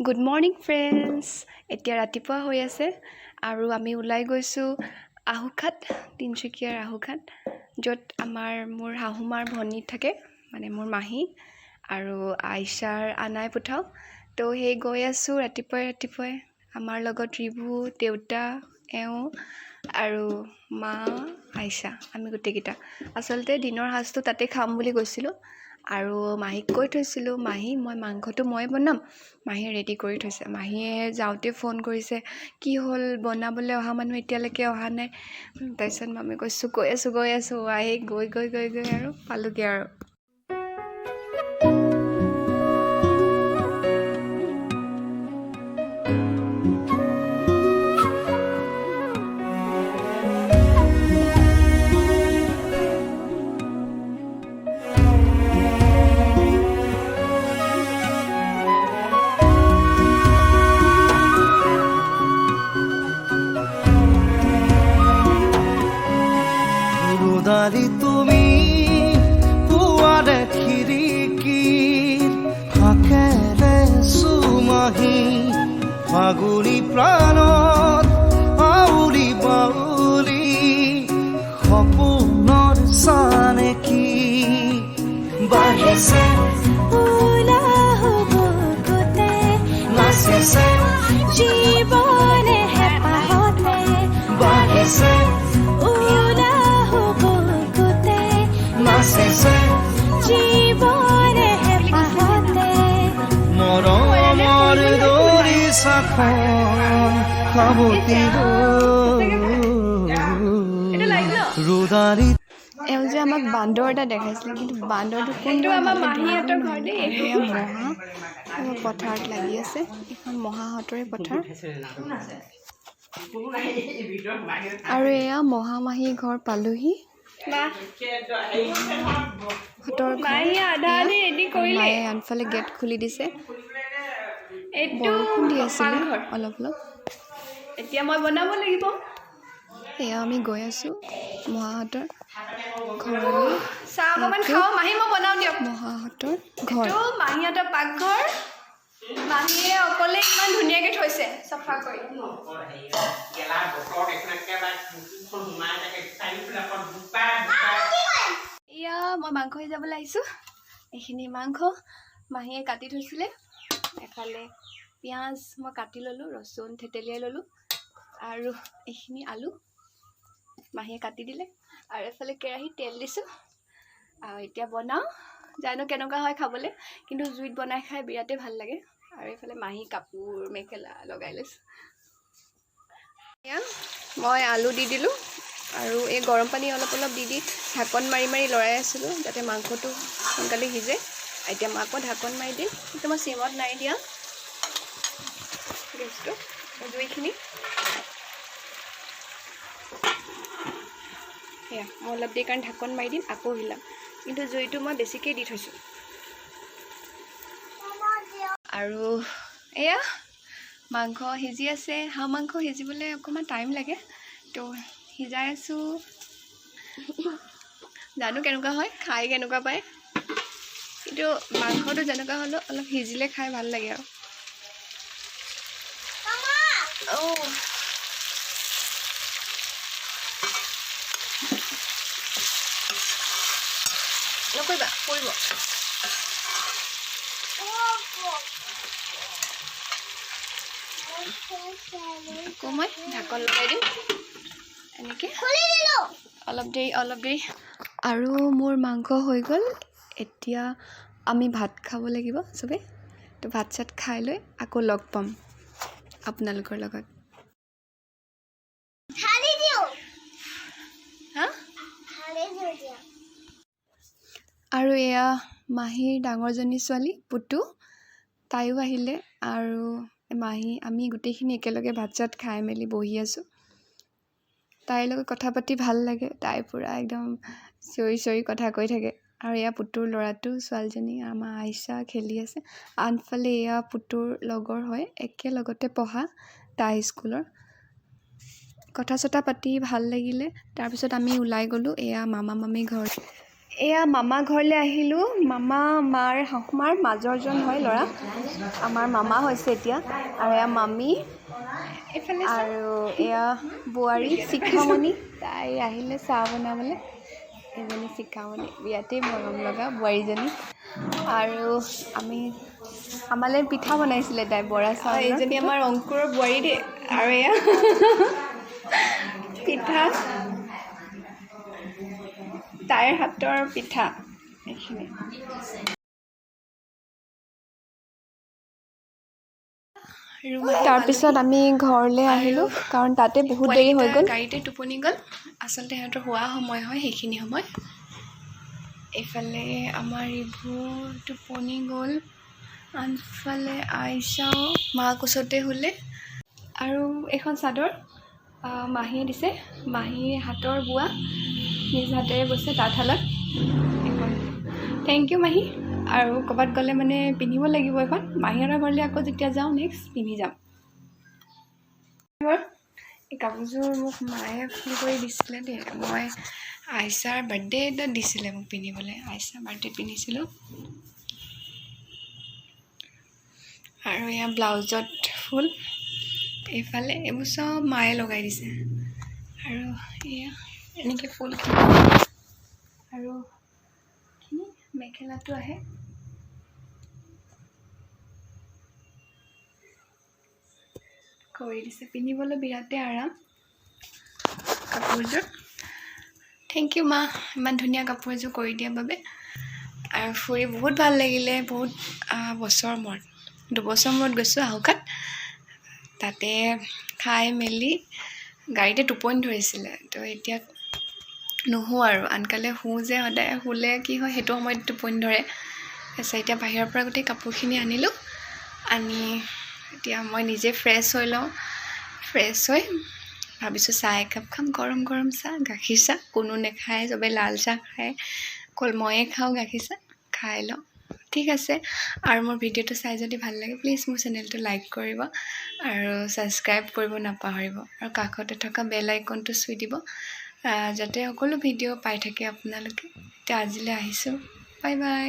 Good morning friends. এতিয়া ৰাতিপুৱা হৈ আছে আৰু আমি ওলাই গৈছোঁ আহুখাট, তিনিচুকীয়াৰ আহুখাট, য'ত মোৰ শাহুমাৰ ভনী থাকে, মানে মোৰ মাহী আৰু আইচাৰ আনাই পুঠাও। তো সেই গৈ আছোঁ ৰাতিপুৱাই আমাৰ লগত ৰিভু, দেউতা, এওঁ আৰু মা, আইচা, আমি গোটেইকেইটা। আচলতে দিনৰ সাজটো তাতে খাম বুলি গৈছিলোঁ আৰু মাহীক কৈ থৈছিলোঁ, মই মাংসটো মই বনাম, মাহীয়ে ৰেডি কৰি থৈছে। মাহীয়ে যাওঁতে ফোন কৰিছে, কি হ'ল বনাবলৈ অহা মানুহ এতিয়ালৈকে অহা নাই। তাৰপিছত আমি কৈছোঁ গৈ আছোঁ আহি গৈ আৰু পালোগৈ আৰু। তুমি পুৱাৰে খিৰিকীৰ ফাকেৰে চুমাহি ফাগুনী প্ৰাণত আউলি বাউলি সপোনৰ চানেকি বাঢ়িছে নাচিছে জীৱনে হেঁপাহতে বাঢ়িছে জীৱনে হেঁপাহতে মৰমৰ দৰি চাখন খাবতি ৰুদাৰি। এওঁ যে আমাক বান্দৰ এটা দেখাইছিলে, কিন্তু বান্দৰটো কোনটো আমাৰ মাহীহঁতৰ ঘৰ দেই। এয়া মহা পথাৰত লাগি আছে, এইখন মহাহঁতৰে পথাৰ। আৰু এয়া মহা মাহীৰ ঘৰ পালোহি। মায়ে আনফালে গেট খুলি দিছে। বৰষুণ দি আছিলে অলপ। এতিয়া মই বনাব লাগিব। এয়া আমি গৈ আছোঁ মহাহঁতৰ ঘৰলৈ। চাহ অকণমান খাওঁ, মাহী মই বনাওঁ দিয়ক। মহাহঁতৰ ঘৰ, মাহীহঁতৰ পাকঘৰ। মাহীয়ে অকলে ইমান ধুনীয়াকৈ থৈছে চফা কৰি। এয়া মই মাংস সিজাবলৈ আহিছোঁ। এইখিনি মাংস মাহীয়ে কাটি থৈছিলে। এফালে পিঁয়াজ মই কাটি ল'লোঁ, ৰচুন থেতেলিয়াই ল'লোঁ, আৰু এইখিনি আলু মাহীয়ে কাটি দিলে। আৰু এফালে কেৰাহীত তেল দিছোঁ আৰু এতিয়া বনাওঁ। জানো কেনেকুৱা হয় খাবলৈ, কিন্তু জুইত বনাই খাই বিৰাটেই ভাল লাগে। আৰু এইফালে মাহী কাপোৰ মেখেলা লগাই লৈছোঁ। এয়া মই আলু দি দিলোঁ আৰু এই গৰম পানী অলপ দি ঢাকন মাৰি লৰাই আছিলোঁ, যাতে মাংসটো সোনকালে সিজে। এতিয়া মই আকৌ ঢাকন মাৰি দিম, কিন্তু মই চিমত নাই দিয়া গেছটো, জুইখিনি। সেয়া মই অলপ দেৰি কাৰণে ঢাকন মাৰি দিম, আকৌ হিলাম, কিন্তু জুইটো মই বেছিকৈ দি থৈছোঁ। আৰু এয়া মাংস সিজি আছে। হাঁহ মাংস সিজিবলৈ অকণমান টাইম লাগে, তো সিজাই আছোঁ। জানো কেনেকুৱা হয়, খাই কেনেকুৱা পায়, কিন্তু মাংসটো যেনেকুৱা হ'লেও অলপ সিজিলে খাই ভাল লাগে আৰু। নকৰিবা, পৰিব। আকৌ মই ঢাকন লগাই দিম এনেকৈ, অলপ দেৰি। আৰু মোৰ মাংস হৈ গ'ল। এতিয়া আমি ভাত খাব লাগিব চবেই। তো ভাত চাত খাই লৈ আকৌ লগ পাম আপোনালোকৰ লগত। আৰু এয়া মাহীৰ ডাঙৰজনী ছোৱালী পুতু, তাইও আহিলে। আৰু আমি গোটেইখিনি একেলগে ভাত চাত খাই মেলি বহি আছোঁ। তাইৰ লগত কথা পাতি ভাল লাগে, তাই পূৰা একদম চিঞৰি কথা কৈ থাকে। আৰু এয়া পুতুৰ ল'ৰাটো, ছোৱালীজনী আমাৰ আইচা খেলি আছে। আনফালে এয়া পুতুৰ লগৰ হয়, একেলগতে পঢ়া তাই স্কুলৰ। কথা চথা পাতি ভাল লাগিলে। তাৰপিছত আমি ওলাই গ'লোঁ এয়া মামা মামীৰ ঘৰ। এয়া মামা ঘৰলৈ আহিলোঁ মামা মাৰ শাহুমাৰ মাজৰজন হয় ল'ৰা আমাৰ মামা হৈছে এতিয়া আৰু এয়া মামী এইফালে আৰু এয়া বোৱাৰী শিখামণি তাই আহিলে চাহ বনাবলৈ এজনী শিখামণি বিৰাটেই মৰম লগা বোৱাৰীজনী আৰু আমালৈ পিঠা বনাইছিলে তাই বৰা চাউল এইজনী আমাৰ অংকুৰৰ বোৱাৰী দেই আৰু এয়া পিঠা তাইৰ হাতৰ পিঠা এইখিনি তাৰপিছত আমি ঘৰলৈ আহিলোঁ কাৰণ তাতে বহুত দেৰি হৈ গ'ল গাড়ীতে টোপনি গ'ল আচলতে সিহঁতৰ শোৱা সময় হয় সেইখিনি সময় এইফালে আমাৰ ইবোৰ টোপনি গ'ল আনফালে আইচাও মা কোচতে শুলে আৰু এইখন চাদৰ মাহীয়ে দিছে মাহীৰ হাতৰ বোৱা নিজ হাতেৰে বৈছে তাঁতশালত এখন থেংক ইউ মাহী আৰু ক'ৰবাত গ'লে মানে পিন্ধিব লাগিব এখন মাহীহঁতৰ ঘৰলৈ আকৌ যেতিয়া যাওঁ নেক্সট পিন্ধি যাম এই কাপোৰযোৰ মোক মায়ে ফোন কৰি দিছিলে দেই মই আইচাৰ বাৰ্থডে এটাত দিছিলে মোক পিন্ধিবলৈ আইচাৰ বাৰ্থডেত পিন্ধিছিলোঁ আৰু এয়া ব্লাউজত ফুল এইফালে এইবোৰ চব মায়ে লগাই দিছে আৰু এয়া এনেকৈ ফুলখিনি আৰু মেখেলাটো আহে কৰি দিছে পিন্ধিবলৈ বিৰাটেই আৰাম কাপোৰযোৰ থেংক ইউ মা ইমান ধুনীয়া কাপোৰ এযোৰ কৰি দিয়াৰ বাবে আৰু ফুৰি বহুত ভাল লাগিলে বহুত বছৰ মূৰত 2 বছৰ মূৰত গৈছোঁ আহুকাত তাতে খাই মেলি গাড়ীতে টোপনি ধৰিছিলে তো এতিয়া নুশু আৰু আনকালে শুওঁ যে সদায় শুলে কি হয় সেইটো সময়ত টোপনি ধৰে তাৰপিছত এতিয়া বাহিৰৰ পৰা গোটেই কাপোৰখিনি আনিলোঁ আনি এতিয়া মই নিজে ফ্ৰেছ হৈ লওঁ ফ্ৰেছ হৈ ভাবিছোঁ চাহ একাপ খাম গৰম গৰম চাহ গাখীৰ চাহ কোনো নেখায় চবে লাল চাহ খায় অকল ময়ে খাওঁ গাখীৰ চাহ খাই লওঁ ঠিক আছে আৰু মোৰ ভিডিঅ'টো চাই যদি ভাল লাগে প্লিজ মোৰ চেনেলটো লাইক কৰিব আৰু ছাবস্ক্ৰাইব কৰিব নাপাহৰিব আৰু কাষতে থকা বেল আইকনটো চুই দিব যাতে সকলো ভিডিঅ' পাই থাকে আপোনালোকে এতিয়া আজিলৈ আহিছোঁ বাই বাই